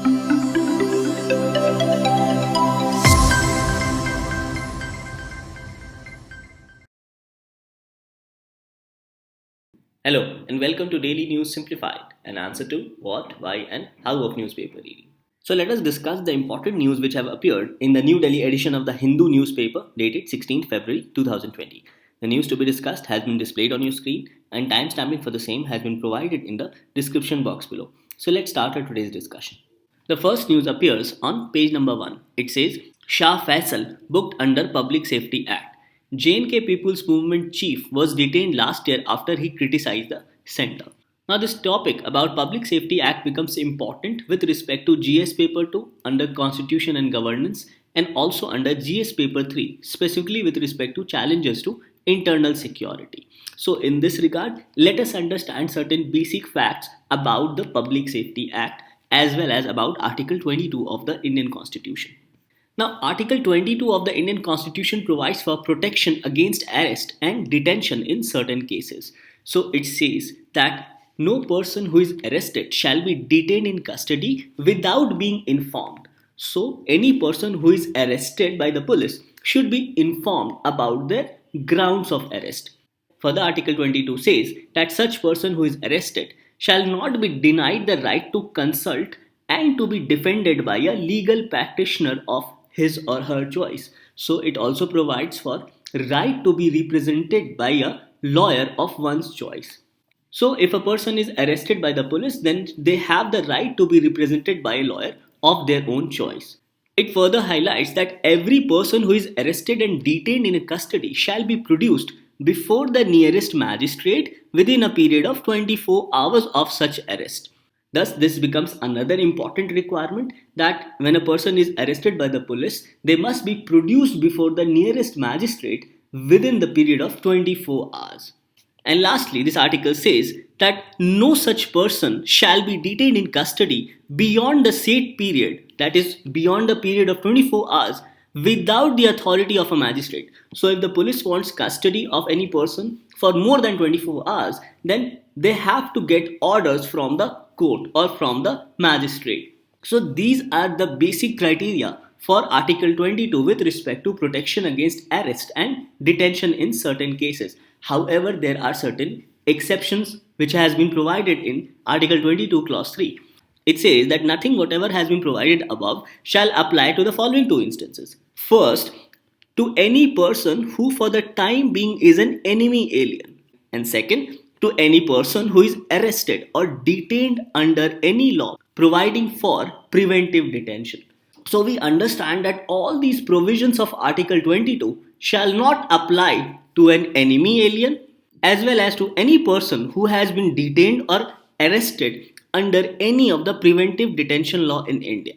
Hello and welcome to Daily News Simplified, an answer to what, why, and how of newspaper reading. So let us discuss the important news which have appeared in the New Delhi edition of the Hindu newspaper dated 16th February 2020. The news to be discussed has been displayed on your screen and timestamping for the same has been provided in the description box below. So let's start our today's discussion. The first news appears on page number 1. It says Shah Faesal booked under Public Safety Act. J&K People's Movement chief was detained last year after he criticized the centre. Now this topic about Public Safety Act becomes important with respect to GS paper 2 under Constitution and Governance and also under GS paper 3 specifically with respect to challenges to internal security. So in this regard, let us understand certain basic facts about the Public Safety Act as well as about Article 22 of the Indian Constitution. Now, Article 22 of the Indian Constitution provides for protection against arrest and detention in certain cases. So, it says that no person who is arrested shall be detained in custody without being informed. So, any person who is arrested by the police should be informed about their grounds of arrest. Further, Article 22 says that such person who is arrested shall not be denied the right to consult and to be defended by a legal practitioner of his or her choice. So it also provides for right to be represented by a lawyer of one's choice. So if a person is arrested by the police, then they have the right to be represented by a lawyer of their own choice. It further highlights that every person who is arrested and detained in a custody shall be produced before the nearest magistrate within a period of 24 hours of such arrest. Thus, this becomes another important requirement that when a person is arrested by the police, they must be produced before the nearest magistrate within the period of 24 hours. And lastly, this article says that no such person shall be detained in custody beyond the said period, that is, beyond the period of 24 hours, without the authority of a magistrate. So, if the police wants custody of any person for more than 24 hours, then they have to get orders from the court or from the magistrate. So, these are the basic criteria for Article 22 with respect to protection against arrest and detention in certain cases. However, there are certain exceptions which has been provided in Article 22 Clause 3. It says that nothing whatever has been provided above shall apply to the following two instances. First, to any person who for the time being is an enemy alien. And second, to any person who is arrested or detained under any law providing for preventive detention. So we understand that all these provisions of Article 22 shall not apply to an enemy alien as well as to any person who has been detained or arrested under any of the preventive detention law in India.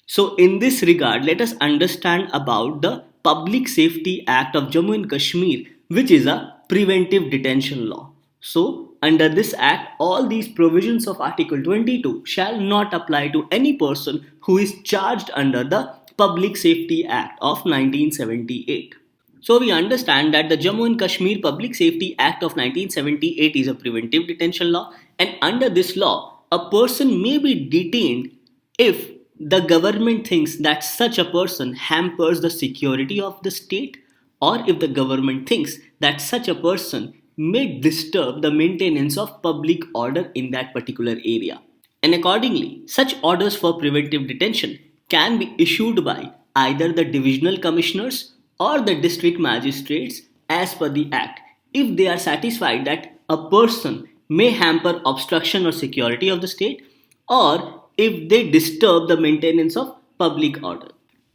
So in this regard, let us understand about the Public Safety Act of Jammu and Kashmir, which is a preventive detention law. So under this act, all these provisions of Article 22 shall not apply to any person who is charged under the Public Safety Act of 1978. So we understand that the Jammu and Kashmir Public Safety Act of 1978 is a preventive detention law, and under this law, a person may be detained if the government thinks that such a person hampers the security of the state, or if the government thinks that such a person may disturb the maintenance of public order in that particular area. And accordingly, such orders for preventive detention can be issued by either the divisional commissioners or the district magistrates as per the act if they are satisfied that a person may hamper obstruction or security of the state, or if they disturb the maintenance of public order,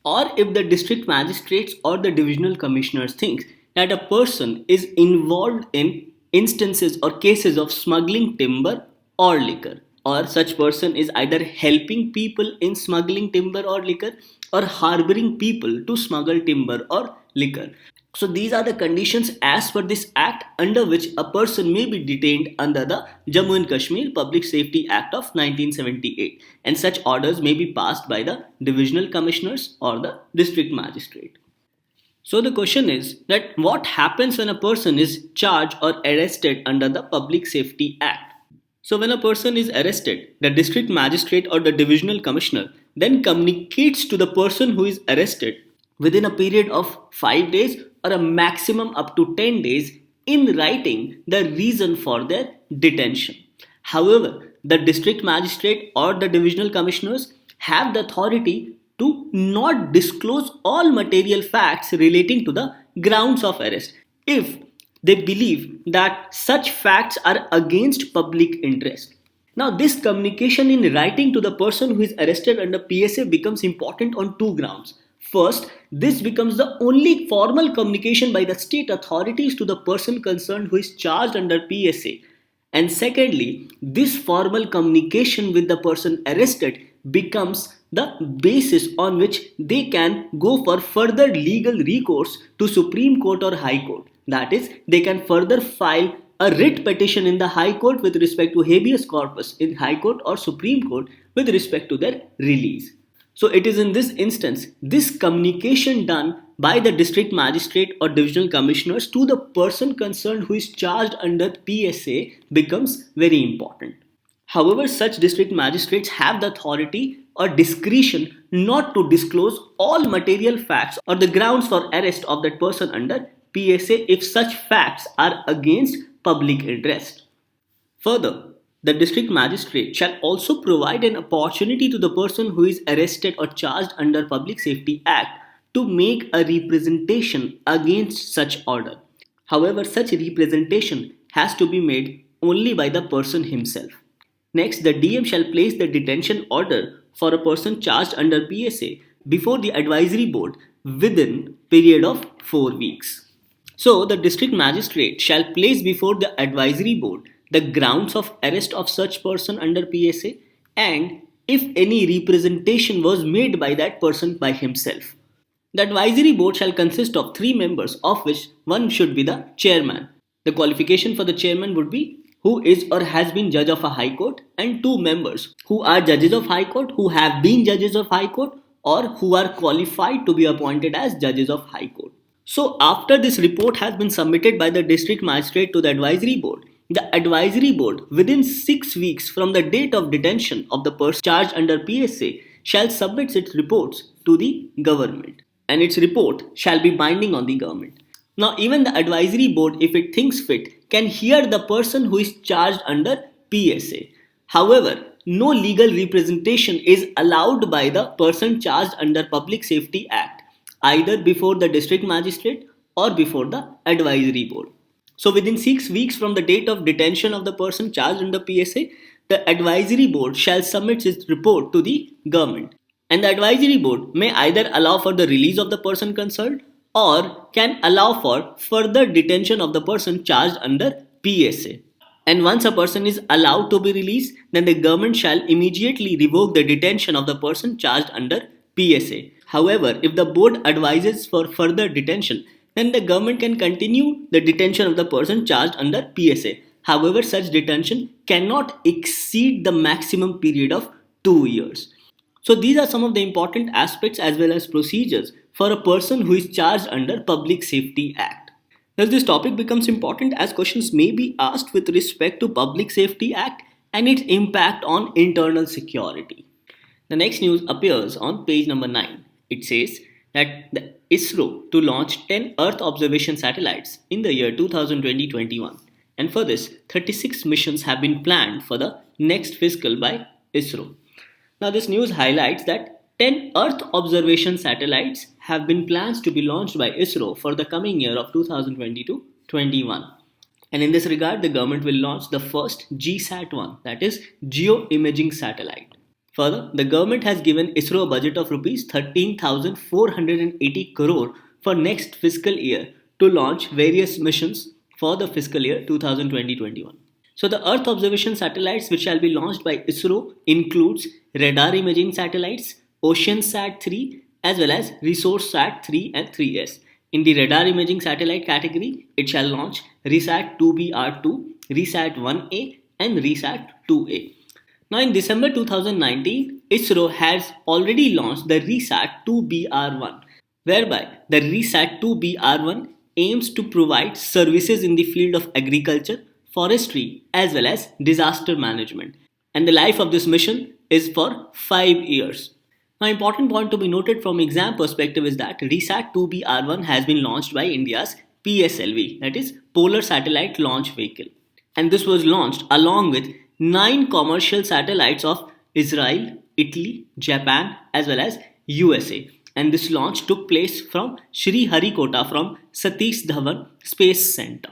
or if the district magistrates or the divisional commissioners think that a person is involved in instances or cases of smuggling timber or liquor, or such person is either helping people in smuggling timber or liquor or harboring people to smuggle timber or liquor. So these are the conditions as per this act under which a person may be detained under the Jammu and Kashmir Public Safety Act of 1978, and such orders may be passed by the divisional commissioners or the district magistrate. So the question is that what happens when a person is charged or arrested under the Public Safety Act? So when a person is arrested, the district magistrate or the divisional commissioner then communicates to the person who is arrested within a period of 5 days or a maximum up to 10 days in writing the reason for their detention. However, the district magistrate or the divisional commissioners have the authority to not disclose all material facts relating to the grounds of arrest if they believe that such facts are against public interest. Now, this communication in writing to the person who is arrested under PSA becomes important on two grounds. First, this becomes the only formal communication by the state authorities to the person concerned who is charged under PSA. And secondly, this formal communication with the person arrested becomes the basis on which they can go for further legal recourse to Supreme Court or High Court. That is, they can further file a writ petition in the High Court with respect to habeas corpus in High Court or Supreme Court with respect to their release. So it is in this instance, this communication done by the district magistrate or divisional commissioners to the person concerned who is charged under PSA becomes very important. However, such district magistrates have the authority or discretion not to disclose all material facts or the grounds for arrest of that person under PSA if such facts are against public interest. Further, the district magistrate shall also provide an opportunity to the person who is arrested or charged under Public Safety Act to make a representation against such order. However, such representation has to be made only by the person himself. Next, the DM shall place the detention order for a person charged under PSA before the advisory board within period of 4 weeks. So, the district magistrate shall place before the advisory board the grounds of arrest of such person under PSA and if any representation was made by that person by himself. The advisory board shall consist of 3 members, of which one should be the chairman. The qualification for the chairman would be who is or has been judge of a high court, and 2 members who are judges of high court, who have been judges of high court, or who are qualified to be appointed as judges of high court. So after this report has been submitted by the district magistrate to the advisory board, the advisory board within 6 weeks from the date of detention of the person charged under PSA shall submit its reports to the government, and its report shall be binding on the government. Now, even the advisory board, if it thinks fit, can hear the person who is charged under PSA. However, no legal representation is allowed by the person charged under Public Safety Act, either before the district magistrate or before the advisory board. So, within 6 weeks from the date of detention of the person charged under PSA, the advisory board shall submit its report to the government. And the advisory board may either allow for the release of the person concerned or can allow for further detention of the person charged under PSA. And once a person is allowed to be released, then the government shall immediately revoke the detention of the person charged under PSA. However, if the board advises for further detention, then the government can continue the detention of the person charged under PSA. However, such detention cannot exceed the maximum period of 2 years. So these are some of the important aspects as well as procedures for a person who is charged under Public Safety Act. Thus this topic becomes important as questions may be asked with respect to Public Safety Act and its impact on internal security. The next news appears on page number 9. It says that the ISRO to launch 10 Earth observation satellites in the year 2020-21, and for this 36 missions have been planned for the next fiscal by ISRO. Now this news highlights that 10 Earth observation satellites have been planned to be launched by ISRO for the coming year of 2020-21. And in this regard, the government will launch the first GSAT-1, that is Geo-Imaging Satellite. Further, the government has given ISRO a budget of Rs 13,480 crore for next fiscal year to launch various missions for the fiscal year 2020-21. So the Earth observation satellites which shall be launched by ISRO includes radar imaging satellites, OceanSat-3 as well as ResourceSat-3 and 3S. In the radar imaging satellite category, it shall launch ReSat-2B-R2, ReSat-1A and ReSat-2A. Now in December 2019, ISRO has already launched the ReSat-2B-R1, whereby the ReSat-2B-R1 aims to provide services in the field of agriculture, forestry, as well as disaster management. And the life of this mission is for 5 years. Now, important point to be noted from exam perspective is that RESAT 2BR1 has been launched by India's PSLV, that is Polar Satellite Launch Vehicle. And this was launched along with 9 commercial satellites of Israel, Italy, Japan, as well as USA. And this launch took place from Sriharikota from Satish Dhawan Space Center.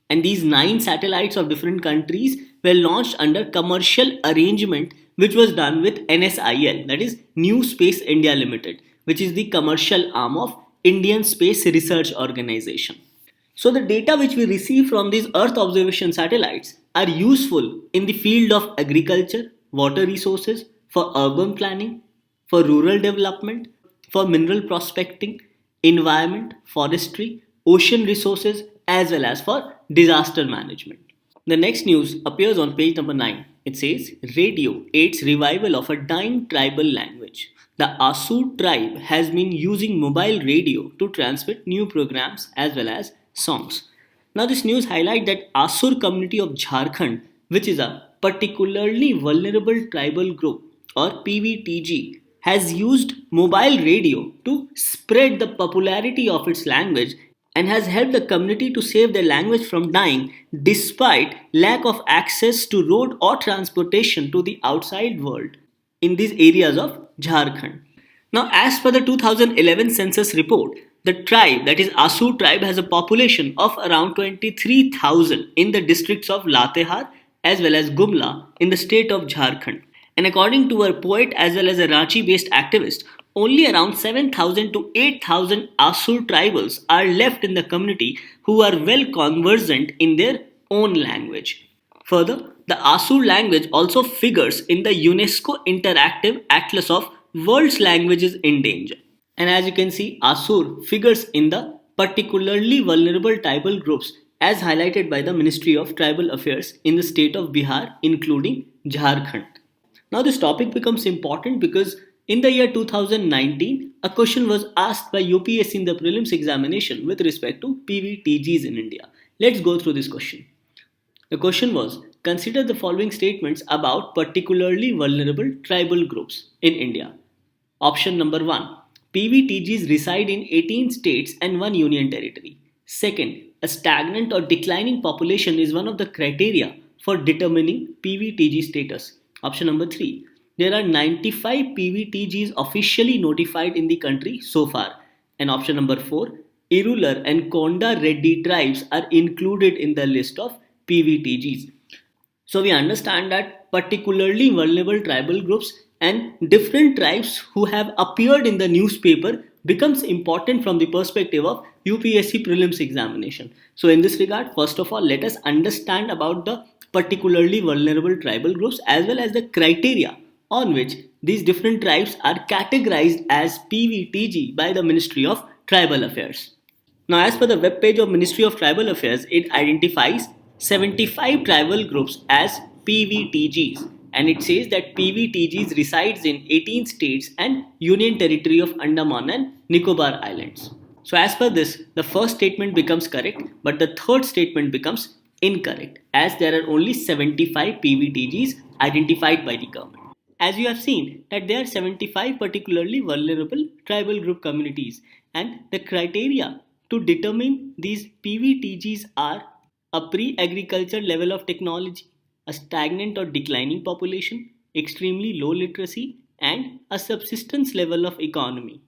And these 9 satellites of different countries were launched under commercial arrangement which was done with NSIL, that is New Space India Limited, which is the commercial arm of Indian Space Research Organization. So the data which we receive from these Earth observation satellites are useful in the field of agriculture, water resources, for urban planning, for rural development, for mineral prospecting, environment, forestry, ocean resources, as well as for disaster management. The next news appears on page number 9. It says, Radio aids revival of a dying tribal language. The Asur tribe has been using mobile radio to transmit new programs as well as songs. Now this news highlights that Asur community of Jharkhand, which is a particularly vulnerable tribal group or PVTG, has used mobile radio to spread the popularity of its language and has helped the community to save their language from dying despite lack of access to road or transportation to the outside world in these areas of Jharkhand. Now, as per the 2011 census report, the tribe, that is Asur tribe, has a population of around 23,000 in the districts of Latehar as well as Gumla in the state of Jharkhand. And according to a poet as well as a Ranchi based activist, only around 7,000 to 8,000 Asur tribals are left in the community who are well conversant in their own language. Further, the Asur language also figures in the UNESCO Interactive Atlas of World's Languages in Danger. And as you can see, Asur figures in the particularly vulnerable tribal groups as highlighted by the Ministry of Tribal Affairs in the state of Bihar, including Jharkhand. Now, this topic becomes important because in the year 2019, a question was asked by UPSC in the prelims examination with respect to PVTGs in India. Let's go through this question. The question was, consider the following statements about particularly vulnerable tribal groups in India. Option number 1. PVTGs reside in 18 states and 1 union territory. Second, a stagnant or declining population is one of the criteria for determining PVTG status. Option number 3. There are 95 PVTGs officially notified in the country so far. And option number 4. Irular and Konda Reddy tribes are included in the list of PVTGs. So we understand that particularly vulnerable tribal groups and different tribes who have appeared in the newspaper becomes important from the perspective of UPSC prelims examination. So in this regard, first of all, let us understand about the particularly vulnerable tribal groups as well as the criteria on which these different tribes are categorized as PVTG by the Ministry of Tribal Affairs. Now, as per the web page of Ministry of Tribal Affairs, it identifies 75 tribal groups as PVTGs, and it says that PVTGs resides in 18 states and Union Territory of Andaman and Nicobar Islands. So as per this, the first statement becomes correct, but the third statement becomes incorrect as there are only 75 PVTGs identified by the government. As you have seen that there are 75 particularly vulnerable tribal group communities, and the criteria to determine these PVTGs are a pre-agriculture level of technology, a stagnant or declining population, extremely low literacy, and a subsistence level of economy.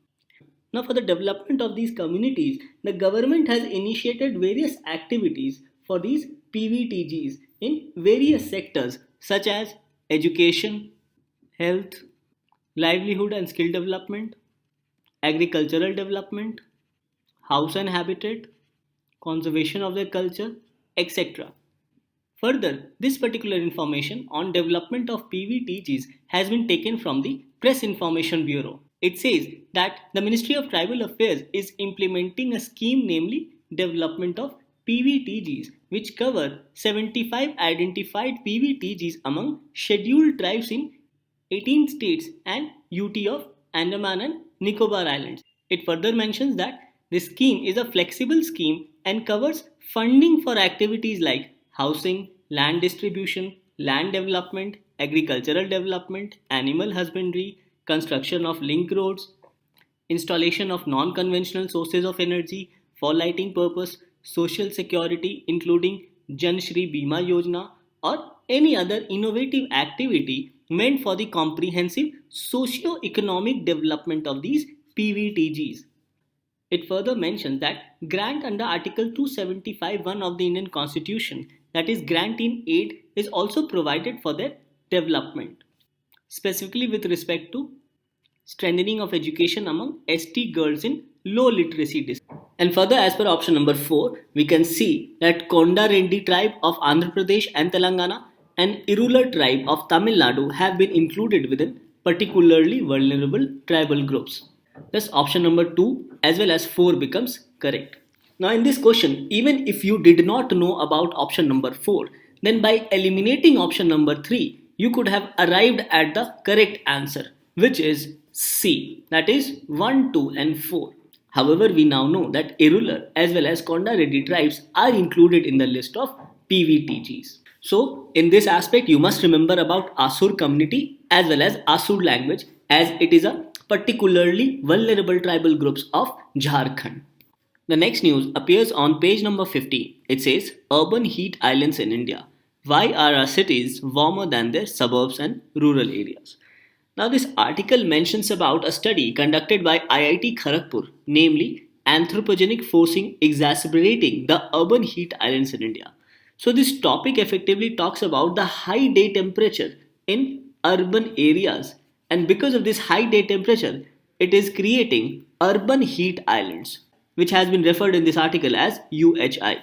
Now, for the development of these communities, the government has initiated various activities for these PVTGs in various sectors such as education, health, livelihood and skill development, agricultural development, house and habitat, conservation of their culture, etc. Further, this particular information on development of PVTGs has been taken from the Press Information Bureau. It says that the Ministry of Tribal Affairs is implementing a scheme, namely Development of PVTGs, which cover 75 identified PVTGs among scheduled tribes in 18 states and UT of Andaman and Nicobar Islands. It further mentions that this scheme is a flexible scheme and covers funding for activities like housing, land distribution, land development, agricultural development, animal husbandry, construction of link roads, installation of non-conventional sources of energy for lighting purpose, social security including Jan Shri Bima Yojana, or any other innovative activity meant for the comprehensive socio-economic development of these PVTGs. It further mentions that grant under Article 275(1) of the Indian Constitution, that is, grant in aid, is also provided for their development, specifically with respect to strengthening of education among ST girls in low literacy districts. And further, as per option number 4, we can see that Konda Reddy tribe of Andhra Pradesh and Telangana and Irula tribe of Tamil Nadu have been included within particularly vulnerable tribal groups. Thus, option number 2 as well as 4 becomes correct. Now, in this question, even if you did not know about option number 4, then by eliminating option number 3, you could have arrived at the correct answer, which is C, that is 1, 2, and 4. However, we now know that Irregular as well as Konda Reddy tribes are included in the list of PVTGs. So, in this aspect, you must remember about Asur community as well as Asur language, as it is a particularly vulnerable tribal groups of Jharkhand. The next news appears on page number 50. It says, Urban heat islands in India. Why are our cities warmer than their suburbs and rural areas? Now, this article mentions about a study conducted by IIT Kharagpur, namely anthropogenic forcing exacerbating the urban heat islands in India. So, this topic effectively talks about the high day temperature in urban areas, and because of this high day temperature, it is creating urban heat islands, which has been referred in this article as UHI.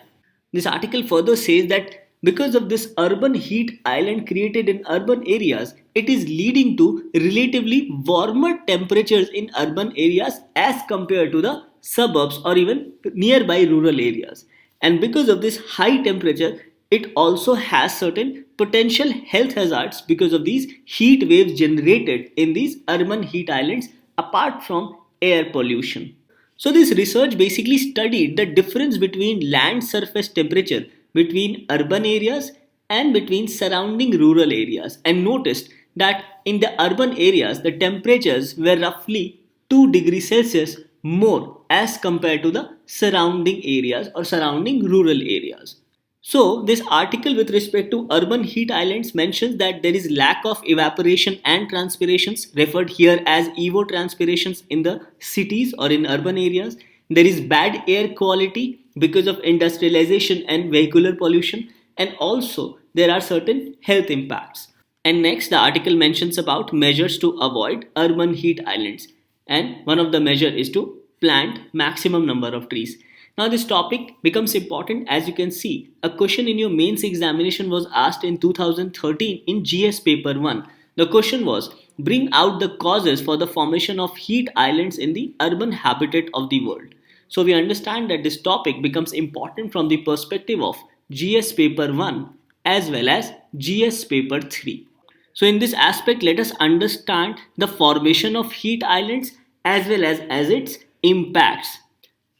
This article further says that because of this urban heat island created in urban areas, it is leading to relatively warmer temperatures in urban areas as compared to the suburbs or even nearby rural areas. And because of this high temperature, it also has certain potential health hazards because of these heat waves generated in these urban heat islands apart from air pollution. So this research basically studied the difference between land surface temperature between urban areas and between surrounding rural areas, and noticed that in the urban areas the temperatures were roughly 2 degrees Celsius more as compared to the surrounding areas or surrounding rural areas. So this article with respect to urban heat islands mentions that there is lack of evaporation and transpirations, referred here as evotranspirations, in the cities or in urban areas. There is bad air quality because of industrialization and vehicular pollution, and also there are certain health impacts. And next, the article mentions about measures to avoid urban heat islands, and one of the measure is to plant maximum number of trees. Now this topic becomes important. As you can see, a question in your mains examination was asked in 2013 in GS paper 1. The question was, bring out the causes for the formation of heat islands in the urban habitat of the world. So we understand that this topic becomes important from the perspective of GS paper 1 as well as GS paper 3. So in this aspect, let us understand the formation of heat islands as well as its impacts.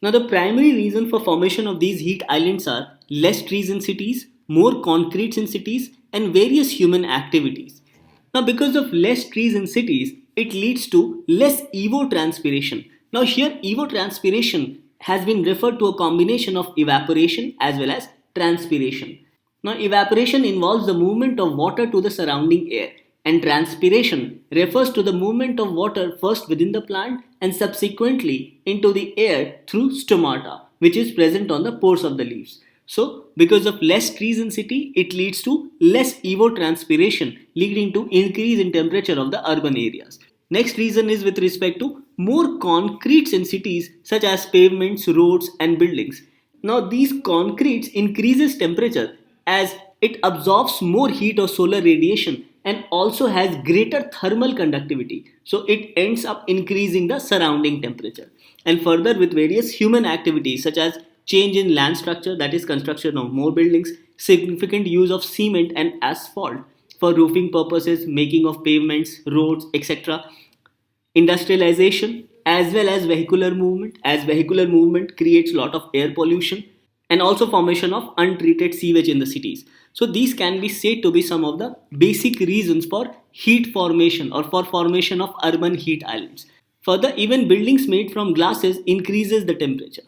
Now the primary reason for formation of these heat islands are less trees in cities, more concretes in cities, and various human activities. Now because of less trees in cities, it leads to less evotranspiration. Now here evotranspiration has been referred to a combination of evaporation as well as transpiration. Now evaporation involves the movement of water to the surrounding air, and transpiration refers to the movement of water first within the plant and subsequently into the air through stomata, which is present on the pores of the leaves. So because of less trees in city, it leads to less evotranspiration, leading to increase in temperature of the urban areas. Next reason is with respect to more concretes in cities such as pavements, roads and buildings. Now these concretes increases temperature as it absorbs more heat or solar radiation and also has greater thermal conductivity. So it ends up increasing the surrounding temperature. And further, with various human activities such as change in land structure, that is construction of more buildings, significant use of cement and asphalt for roofing purposes, making of pavements, roads, etc. Industrialization as well as vehicular movement, as vehicular movement creates a lot of air pollution. and also formation of untreated sewage in the cities. So these can be said to be some of the basic reasons for heat formation or for formation of urban heat islands. Further, even buildings made from glasses increases the temperature.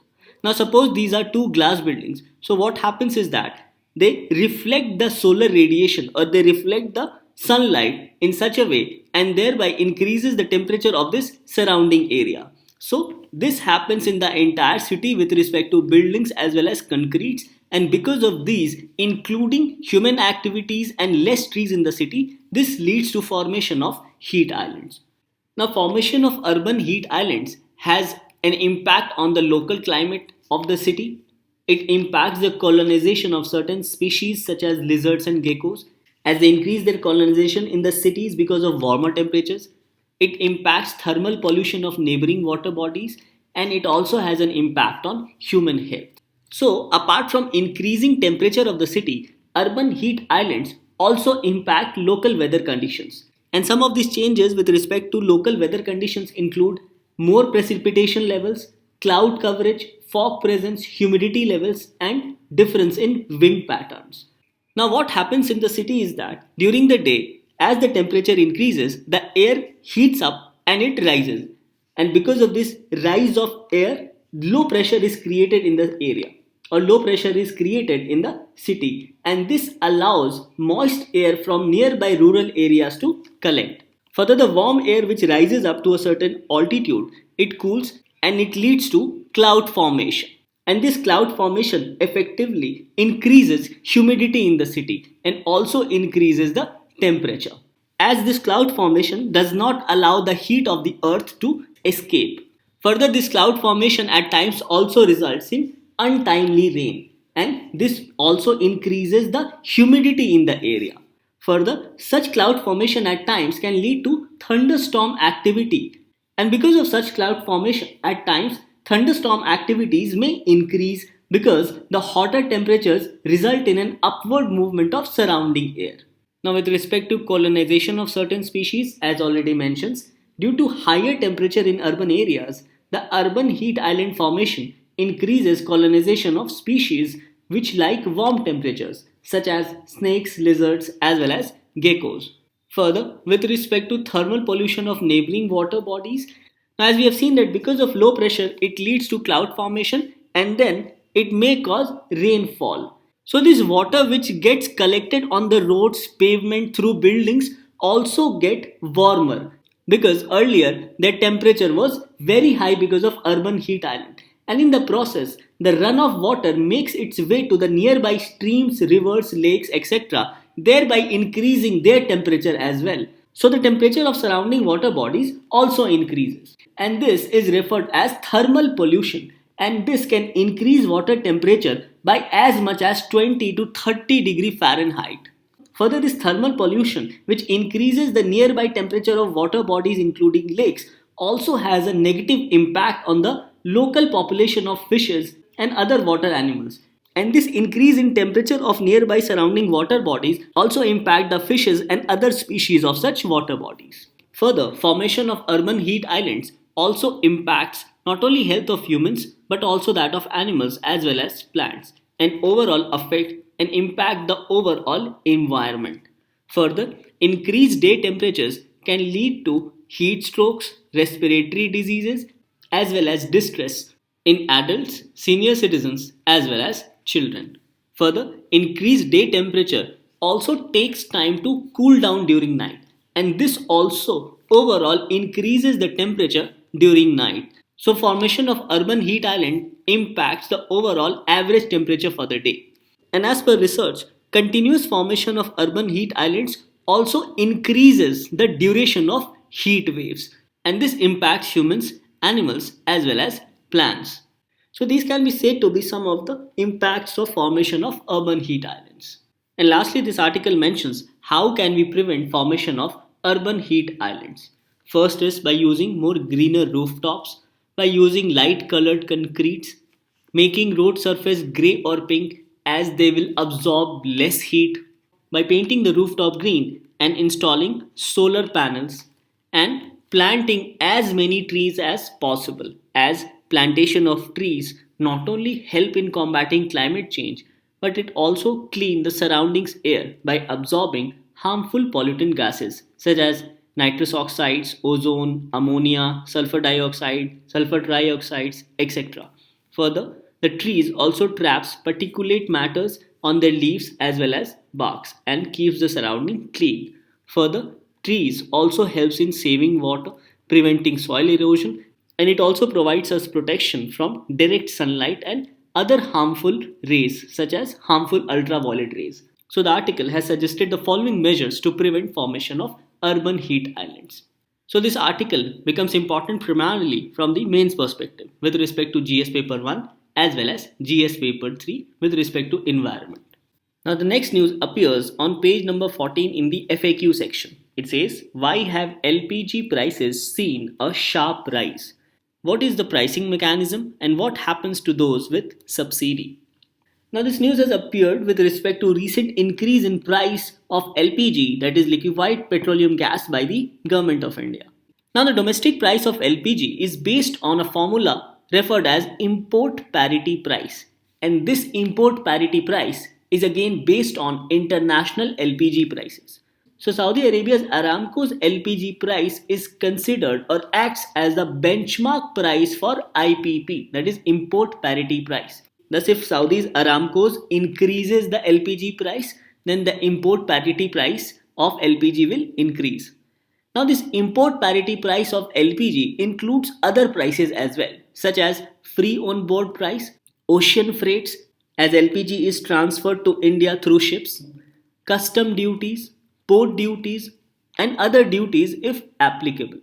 Now suppose these are two glass buildings. So what happens is that they reflect the solar radiation or they reflect the sunlight in such a way and thereby increases the temperature of this surrounding area. So this happens in the entire city with respect to buildings as well as concretes, and because of these including human activities and less trees in the city, this leads to formation of heat islands. Now, formation of urban heat islands has an impact on the local climate of the city. It impacts the colonization of certain species such as lizards and geckos as they increase their colonization in the cities because of warmer temperatures. It impacts thermal pollution of neighboring water bodies, and it also has an impact on human health. So, apart from increasing temperature of the city, urban heat islands also impact local weather conditions. And some of these changes with respect to local weather conditions include more precipitation levels, cloud coverage, fog presence, humidity levels, and difference in wind patterns. Now, what happens in the city is that during the day, as the temperature increases, the air heats up and it rises. And because of this rise of air, low pressure is created in the area or low pressure is created in the city, and this allows moist air from nearby rural areas to collect. Further, the warm air which rises up to a certain altitude, it cools and it leads to cloud formation. And this cloud formation effectively increases humidity in the city and also increases the temperature, as this cloud formation does not allow the heat of the earth to escape. Further, this cloud formation at times also results in untimely rain, and this also increases the humidity in the area. Further, such cloud formation at times can lead to thunderstorm activity, and because of such cloud formation at times thunderstorm activities may increase because the hotter temperatures result in an upward movement of surrounding air. Now, with respect to colonization of certain species, as already mentioned, due to higher temperature in urban areas, the urban heat island formation increases colonization of species which like warm temperatures, such as snakes, lizards, as well as geckos. Further, with respect to thermal pollution of neighboring water bodies, now as we have seen that because of low pressure, it leads to cloud formation and then it may cause rainfall. So this water which gets collected on the roads, pavement, through buildings also get warmer because earlier their temperature was very high because of urban heat island, and in the process the runoff water makes its way to the nearby streams, rivers, lakes, etc., thereby increasing their temperature as well. So the temperature of surrounding water bodies also increases, and this is referred as thermal pollution, and this can increase water temperature by as much as 20 to 30 degree Fahrenheit. Further, this thermal pollution, which increases the nearby temperature of water bodies including lakes, also has a negative impact on the local population of fishes and other water animals. And this increase in temperature of nearby surrounding water bodies also impact the fishes and other species of such water bodies. Further, formation of urban heat islands also impacts not only health of humans but also that of animals as well as plants, and overall affect and impact the overall environment. Further, increased day temperatures can lead to heat strokes, respiratory diseases, as well as distress in adults, senior citizens, as well as children. Further, increased day temperature also takes time to cool down during night, and this also overall increases the temperature during night. So, formation of urban heat island impacts the overall average temperature for the day. And as per research, continuous formation of urban heat islands also increases the duration of heat waves, and this impacts humans, animals, as well as plants. So these can be said to be some of the impacts of formation of urban heat islands. And lastly, this article mentions how can we prevent formation of urban heat islands. First is by using more greener rooftops, by using light colored concretes, making road surface grey or pink as they will absorb less heat, by painting the rooftop green and installing solar panels, and planting as many trees as possible, as plantation of trees not only help in combating climate change, but it also clean the surroundings air by absorbing harmful pollutant gases such as nitrous oxides, ozone, ammonia, sulfur dioxide, sulfur trioxides, etc. Further, the trees also traps particulate matters on their leaves as well as barks and keeps the surrounding clean. Further, trees also helps in saving water, preventing soil erosion, and it also provides us protection from direct sunlight and other harmful rays such as harmful ultraviolet rays. So the article has suggested the following measures to prevent formation of urban heat islands. So this article becomes important primarily from the mains perspective with respect to GS paper 1 as well as GS paper 3 with respect to environment. Now, the next news appears on page number 14 in the FAQ section. It says, why have LPG prices seen a sharp rise? What is the pricing mechanism and what happens to those with subsidy? Now, this news has appeared with respect to recent increase in price of LPG, that is liquefied petroleum gas, by the government of India. Now, the domestic price of LPG is based on a formula referred as import parity price, and this import parity price is again based on international LPG prices. So Saudi Arabia's Aramco's LPG price is considered or acts as the benchmark price for IPP, that is import parity price. Thus, if Saudi's Aramco's increases the LPG price, then the import parity price of LPG will increase. Now, this import parity price of LPG includes other prices as well, such as free on board price, ocean freights, as LPG is transferred to India through ships, custom duties, port duties, and other duties if applicable.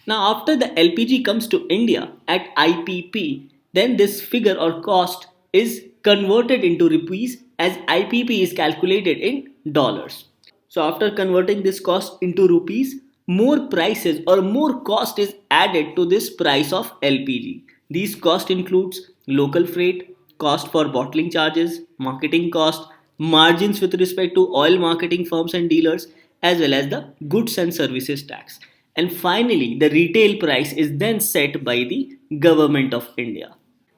Now, after the LPG comes to India at IPP, then this figure or cost is converted into rupees as IPP is calculated in dollars. So, after converting this cost into rupees, more prices or more cost is added to this price of LPG. These cost includes local freight, cost for bottling charges, marketing cost, margins with respect to oil marketing firms and dealers, as well as the goods and services tax. And finally, the retail price is then set by the government of India.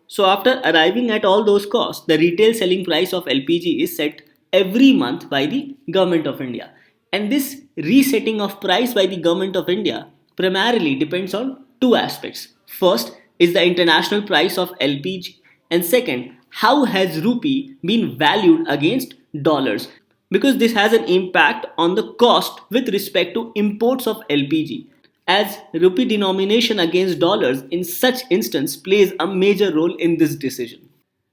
So after arriving at all those costs, the retail selling price of LPG is set every month by the government of India. And this resetting of price by the government of India primarily depends on two aspects. First is the international price of LPG, and second, how has rupee been valued against dollars, because this has an impact on the cost with respect to imports of LPG, as rupee denomination against dollars in such instance plays a major role in this decision.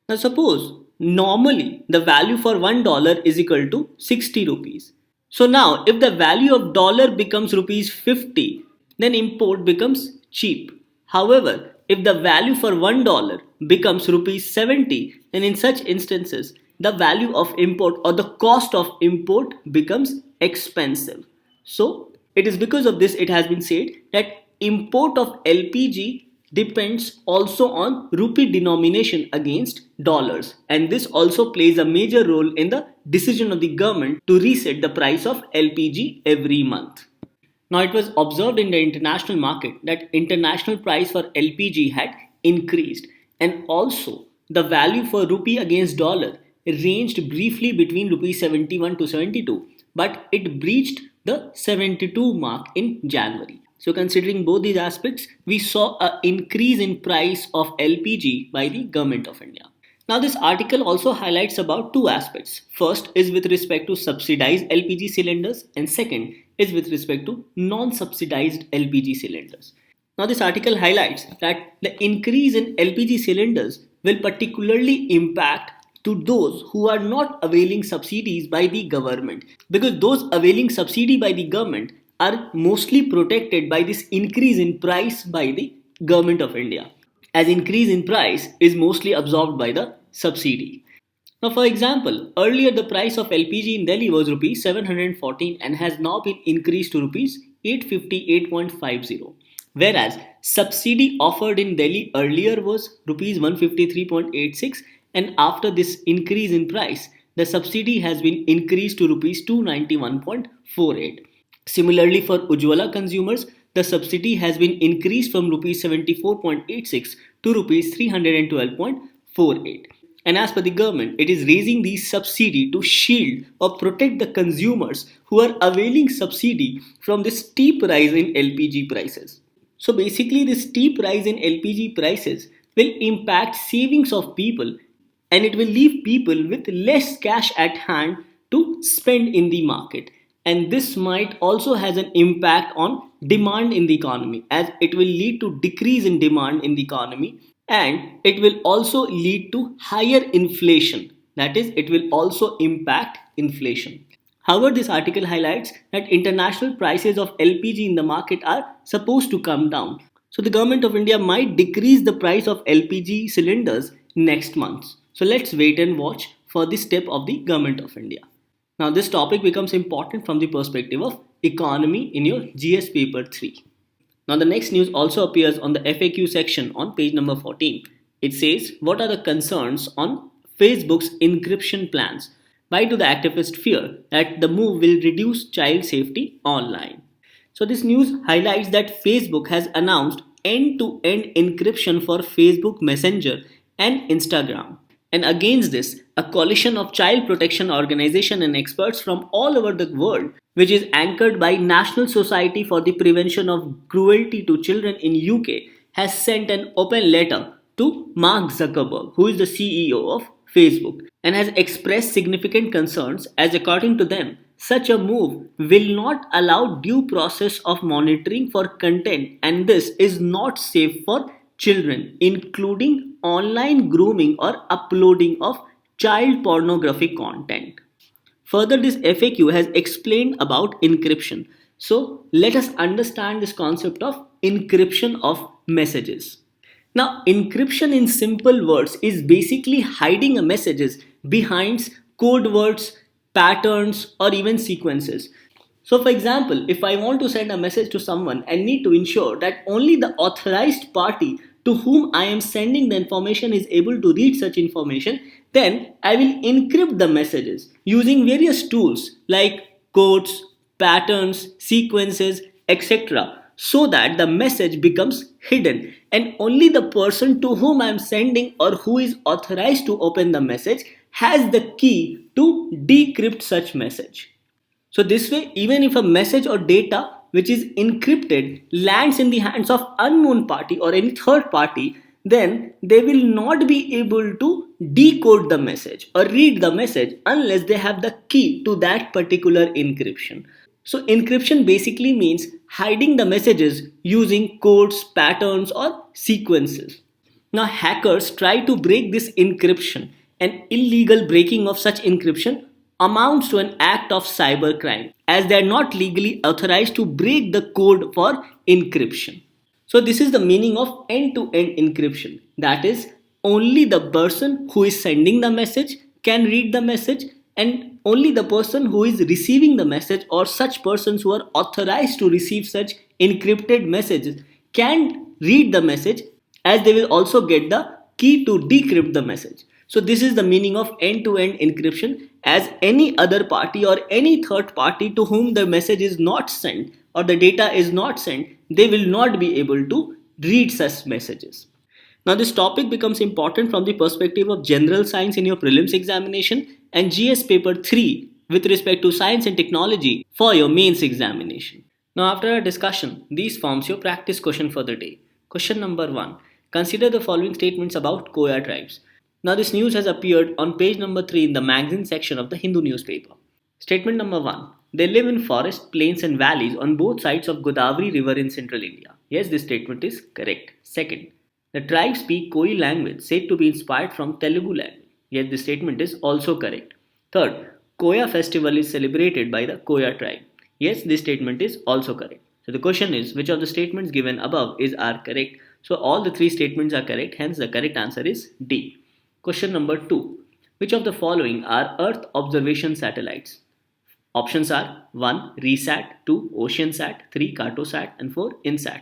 Now suppose normally the value for $1 is equal to 60 rupees. So now if the value of dollar becomes rupees 50, then import becomes cheap. However, if the value for $1 becomes rupees 70, then in such instances the value of import or the cost of import becomes expensive. So it is because of this it has been said that import of LPG depends also on rupee denomination against dollars, and this also plays a major role in the decision of the government to reset the price of LPG every month. Now it was observed in the international market that international price for LPG had increased, and also the value for rupee against dollar ranged briefly between rupees 71 to 72, but it breached the 72 mark in January. So considering both these aspects, we saw an increase in price of LPG by the government of India. Now this article also highlights about two aspects. First is with respect to subsidized LPG cylinders, and second is with respect to non-subsidized LPG cylinders. Now this article highlights that the increase in LPG cylinders will particularly impact to those who are not availing subsidies by the government, because those availing subsidy by the government are mostly protected by this increase in price by the government of India, as increase in price is mostly absorbed by the subsidy. Now for example, earlier the price of LPG in Delhi was rupees 714 and has now been increased to rupees 858.50, whereas subsidy offered in Delhi earlier was rupees 153.86, and after this increase in price the subsidy has been increased to rupees 291.48. Similarly, for Ujjwala consumers, the subsidy has been increased from rupees 74.86 to rupees 312.50. 1.48. And as per the government, it is raising the subsidy to shield or protect the consumers who are availing subsidy from the steep rise in LPG prices. So basically, this steep rise in LPG prices will impact savings of people, and it will leave people with less cash at hand to spend in the market. And this might also has an impact on demand in the economy, as it will lead to decrease in demand in the economy, and it will also lead to higher inflation. That is, it will also impact inflation. However, this article highlights that international prices of LPG in the market are supposed to come down. So the government of India might decrease the price of LPG cylinders next month. So let's wait and watch for the step of the government of India. Now this topic becomes important from the perspective of economy in your GS paper 3. Now the next news also appears on the FAQ section on page number 14. It says, what are the concerns on Facebook's encryption plans? Why do the activists fear that the move will reduce child safety online? So this news highlights that Facebook has announced end-to-end encryption for Facebook Messenger and Instagram. And against this, a coalition of child protection organizations and experts from all over the world, which is anchored by National Society for the Prevention of Cruelty to Children in UK, has sent an open letter to Mark Zuckerberg, who is the CEO of Facebook, and has expressed significant concerns as according to them, such a move will not allow due process of monitoring for content, and this is not safe for children, including online grooming or uploading of child pornographic content. Further, this FAQ has explained about encryption. So, let us understand this concept of encryption of messages. Now, encryption in simple words is basically hiding a messages behind code words, patterns, or even sequences. So, for example, if I want to send a message to someone, I need to ensure that only the authorized party to whom I am sending the information is able to read such information. Then I will encrypt the messages using various tools like codes, patterns, sequences, etc., so that the message becomes hidden and only the person to whom I am sending or who is authorized to open the message has the key to decrypt such message. So this way, even if a message or data which is encrypted lands in the hands of unknown party or any third party, then they will not be able to decode the message or read the message unless they have the key to that particular encryption. So encryption basically means hiding the messages using codes, patterns, or sequences. Now hackers try to break this encryption. An illegal breaking of such encryption amounts to an act of cybercrime as they are not legally authorized to break the code for encryption. So this is the meaning of end-to-end encryption. That is, only the person who is sending the message can read the message, and only the person who is receiving the message or such persons who are authorized to receive such encrypted messages can read the message, as they will also get the key to decrypt the message. So this is the meaning of end-to-end encryption, as any other party or any third party to whom the message is not sent or the data is not sent, they will not be able to read such messages. Now this topic becomes important from the perspective of general science in your prelims examination and GS paper 3 with respect to science and technology for your mains examination. Now after a discussion, these forms your practice question for the day. Question number 1. Consider the following statements about Koya tribes. Now this news has appeared on page number 3 in the magazine section of the Hindu newspaper. Statement number 1. They live in forests, plains and valleys on both sides of Godavari river in central India. Yes, this statement is correct. Second, the tribe speak Koi language said to be inspired from Telugu language. Yes, this statement is also correct. Third, Koya festival is celebrated by the Koya tribe. Yes, this statement is also correct. So the question is, which of the statements given above are correct? So all the three statements are correct, hence the correct answer is D. Question number 2. Which of the following are Earth observation satellites? Options are 1. RESAT, 2. OceanSat, 3. CartoSat and 4. INSAT.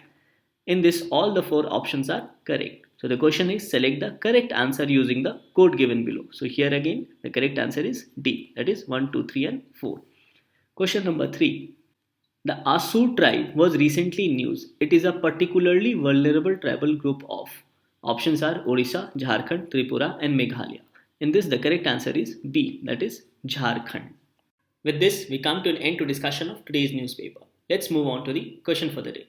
In this, all the 4 options are correct. So the question is, select the correct answer using the code given below. So here again, the correct answer is D. That is 1, 2, 3 and 4. Question number 3. The Asur tribe was recently in news. It is a particularly vulnerable tribal group of. Options are Odisha, Jharkhand, Tripura, and Meghalaya. In this, the correct answer is B, that is Jharkhand. With this, we come to an end to discussion of today's newspaper. Let's move on to the question for the day.